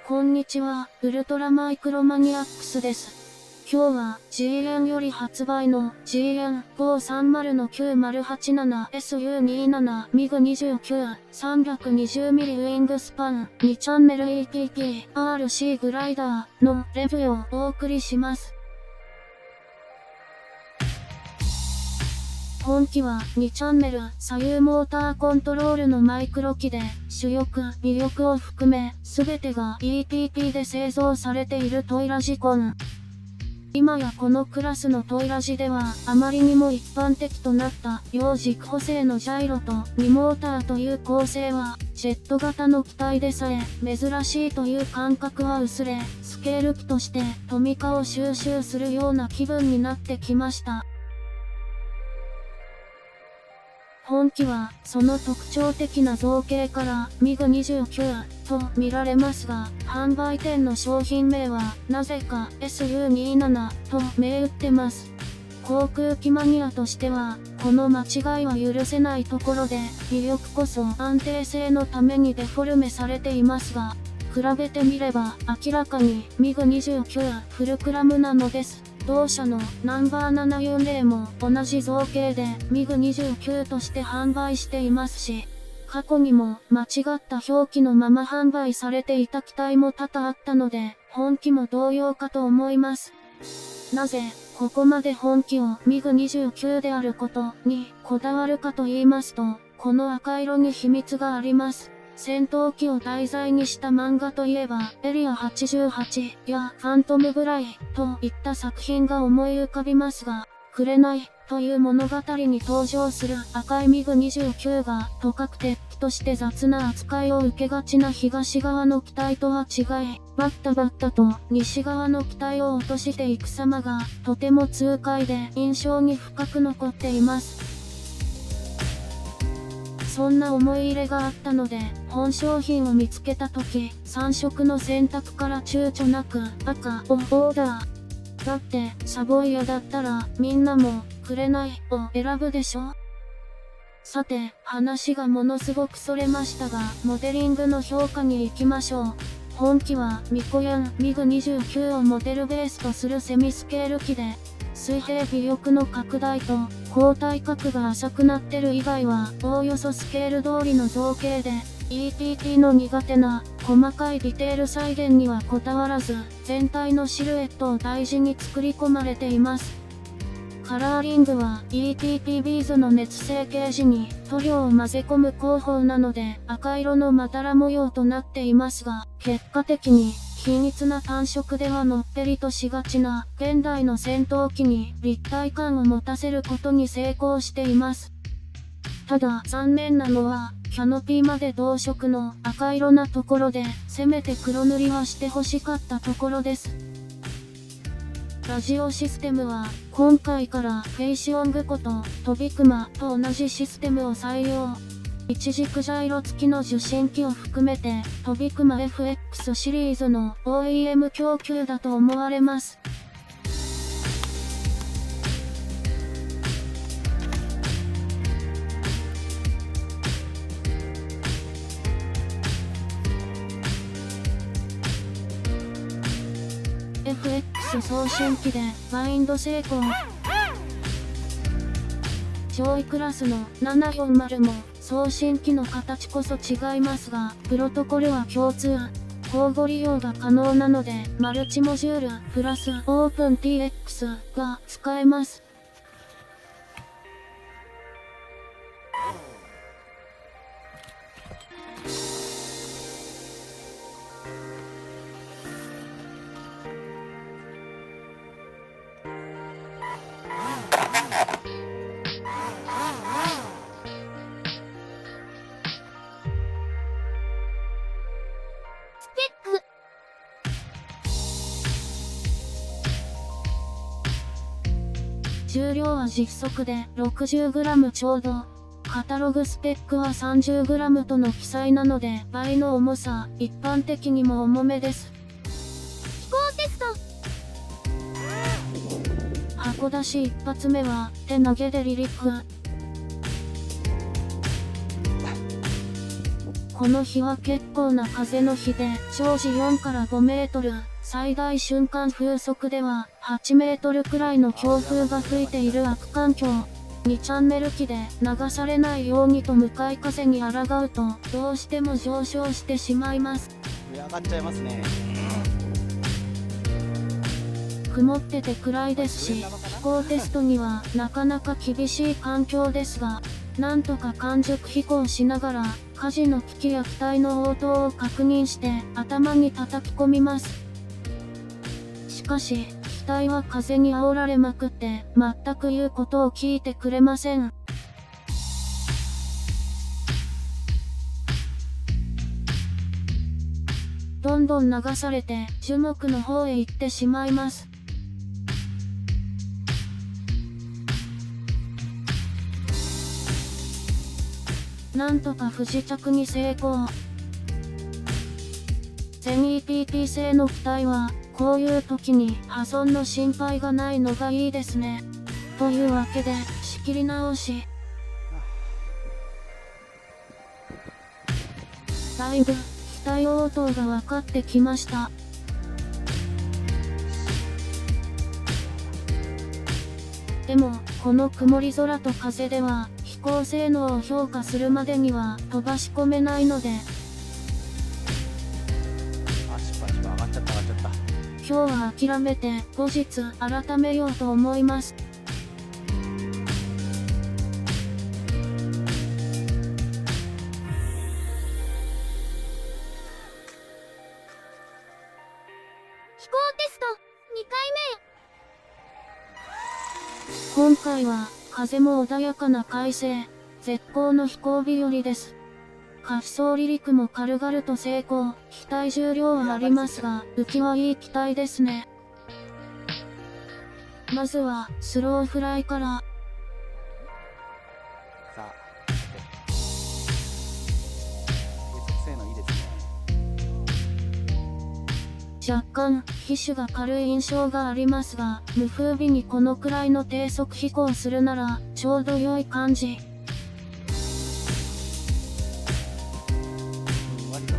こんにちは、ウルトラマイクロマニアックスです。今日は GN より発売の GN530-9087SU27 MiG29 320mm ウィングスパン2チャンネル EPP RC グライダーのレビューをお送りします。本機は2チャンネル左右モーターコントロールのマイクロ機で、主翼、尾翼を含め、すべてが EPP で製造されているトイラジコン。今やこのクラスのトイラジでは、あまりにも一般的となった両軸補正のジャイロと2モーターという構成は、ジェット型の機体でさえ珍しいという感覚は薄れ、スケール機としてトミカを収集するような気分になってきました。本機は、その特徴的な造形から MiG29 と見られますが、販売店の商品名は、なぜか SU27 と銘打ってます。航空機マニアとしては、この間違いは許せないところで、尾翼こそ安定性のためにデフォルメされていますが、比べてみれば明らかに MiG29 フルクラムなのです。同社のナンバー740も同じ造形で MiG29 として販売していますし、過去にも間違った表記のまま販売されていた機体も多々あったので、本機も同様かと思います。なぜ、ここまで本機を MiG29 であることにこだわるかと言いますと、この赤色に秘密があります。戦闘機を題材にした漫画といえば、エリア88やファントムブライといった作品が思い浮かびますが、紅という物語に登場する赤い MiG29 が、とかく鉄器として雑な扱いを受けがちな東側の機体とは違い、バッタバッタと西側の機体を落としていく様が、とても痛快で印象に深く残っています。そんな思い入れがあったので、本商品を見つけたとき、3色の選択から躊躇なく、赤をオーダー。だって、サボイヤだったら、みんなも、紅を選ぶでしょ？さて、話がものすごくそれましたが、モデリングの評価に行きましょう。本機は、ミコヤン MiG29 をモデルベースとするセミスケール機で、水平尾翼の拡大と交代角が浅くなってる以外はおおよそスケール通りの造形で EPP の苦手な細かいディテール再現にはこだわらず全体のシルエットを大事に作り込まれています。カラーリングは EPP ビーズの熱成形時に塗料を混ぜ込む工法なので赤色のまだら模様となっていますが、結果的に均一な単色ではのっぺりとしがちな現代の戦闘機に立体感を持たせることに成功しています。ただ残念なのはキャノピーまで同色の赤色なところでせめて黒塗りはしてほしかったところです。ラジオシステムは今回からフェイシオングコとトビクマと同じシステムを採用。一軸ジャイロ付きの受信機を含めて、トビクマ FX シリーズの OEM 供給だと思われます。FX 送信機でバインド成功。上位クラスの740も送信機の形こそ違いますが、プロトコルは共通。交互利用が可能なので、マルチモジュールプラスオープン TX が使えます。重量は実測で 60g ちょうど。カタログスペックは 30g との記載なので倍の重さ、一般的にも重めです。飛行テスト。箱出し一発目は手投げで離陸。この日は結構な風の日で、常時4から5メートル、最大瞬間風速では8メートルくらいの強風が吹いている悪環境。2チャンネル機で流されないようにと向かい風に抗うと、どうしても上昇してしまいます。上上がっちゃいますね。曇ってて暗いですし、飛行テストにはなかなか厳しい環境ですが、なんとか完熟飛行しながら、火事の危機や機体の応答を確認して頭に叩き込みます。しかし、機体は風に煽られまくって、全く言うことを聞いてくれません。どんどん流されて、樹木の方へ行ってしまいます。なんとか不時着に成功。全 EPP 製の機体は、こういう時に破損の心配がないのがいいですね。というわけで、仕切り直し。だいぶ、機体応答が分かってきました。でも、この曇り空と風では、飛行性能を評価するまでには飛ばし込めないので、失敗上がっちゃった。今日は諦めて後日改めようと思います。飛行テスト2回今回は風も穏やかな快晴、絶好の飛行日和です。滑走離陸も軽々と成功。機体重量はありますが、浮きはいい機体ですね。まずは、スローフライから。さあ、計測性能いいですね。若干、飛種が軽い印象がありますが、無風日にこのくらいの低速飛行するなら、ちょうど良い感じ。割と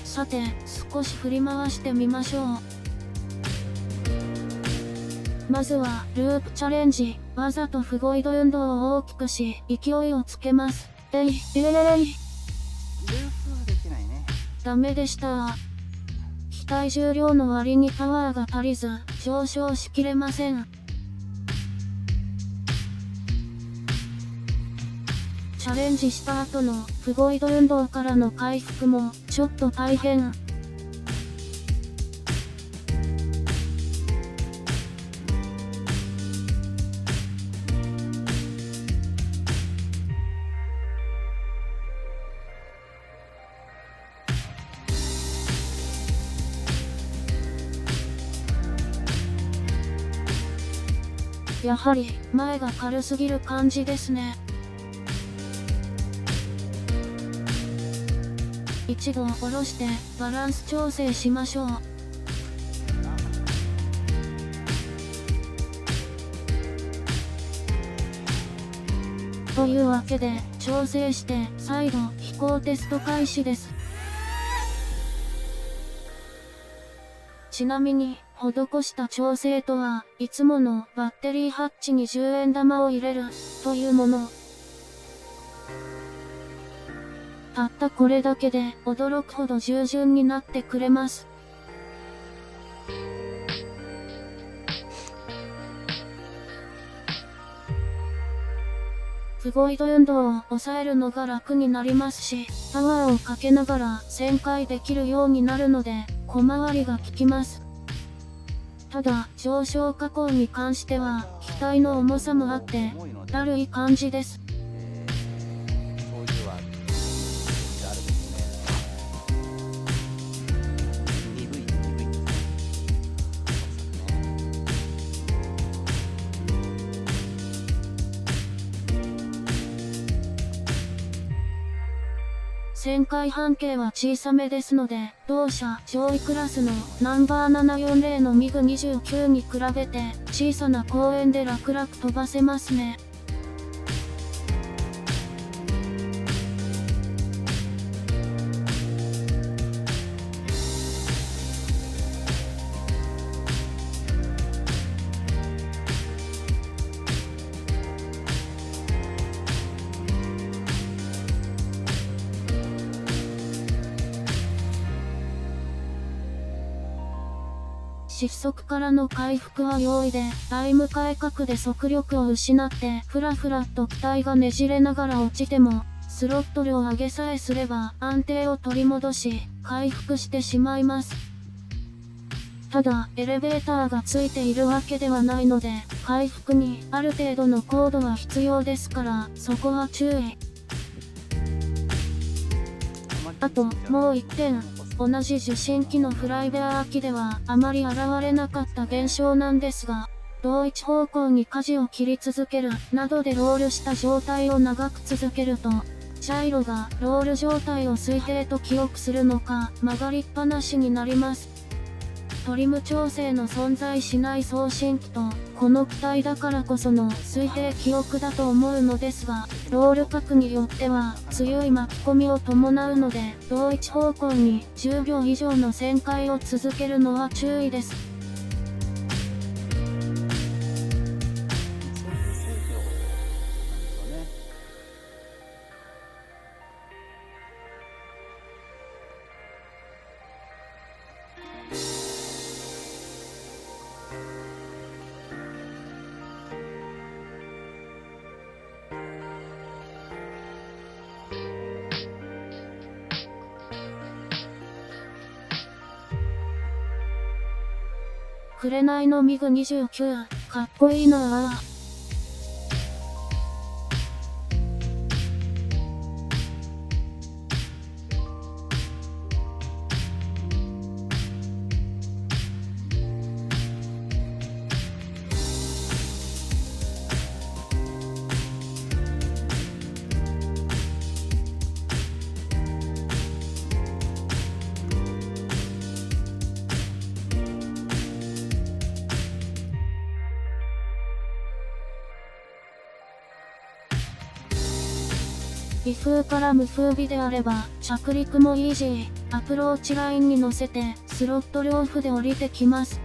さて、少し振り回してみましょう。まずは、ループチャレンジ。わざとフゴイド運動を大きくし、勢いをつけます。ループはできないね。ダメでした。機体重量の割にパワーが足りず、上昇しきれません。チャレンジした後のフゴイド運動からの回復もちょっと大変。やはり前が軽すぎる感じですね。一度下ろしてバランス調整しましょう。というわけで調整して再度飛行テスト開始です。ちなみに施した調整とはいつものバッテリーハッチに10円玉を入れるというもの。たったこれだけで驚くほど従順になってくれます。フゴイド運動を抑えるのが楽になりますし、パワーをかけながら旋回できるようになるので、小回りが利きます。ただ、上昇加工に関しては、機体の重さもあって、だるい感じです。そういうはあるんですね。鈍いですね。旋回半径は小さめですので、同社上位クラスのナンバー740のミグ29に比べて小さな公園で楽々飛ばせますね。失速からの回復は容易で、タイム改革で速力を失って、ふらふらと機体がねじれながら落ちても、スロットルを上げさえすれば安定を取り戻し、回復してしまいます。ただ、エレベーターがついているわけではないので、回復にある程度の高度は必要ですから、そこは注意。あと、もう一点。同じ受信機のフライベア機ではあまり現れなかった現象なんですが、同一方向に舵を切り続けるなどでロールした状態を長く続けると、ジャイロがロール状態を水平と記憶するのか曲がりっぱなしになります。トリム調整の存在しない送信機と、この機体だからこその水平記憶だと思うのですが、ロール角によっては強い巻き込みを伴うので、同一方向に10秒以上の旋回を続けるのは注意です。そういう制御なんですよね。紅のミグ29、かっこいいなあ。微風から無風微であれば、着陸もイージー、アプローチラインに乗せて、スロットルオフで降りてきます。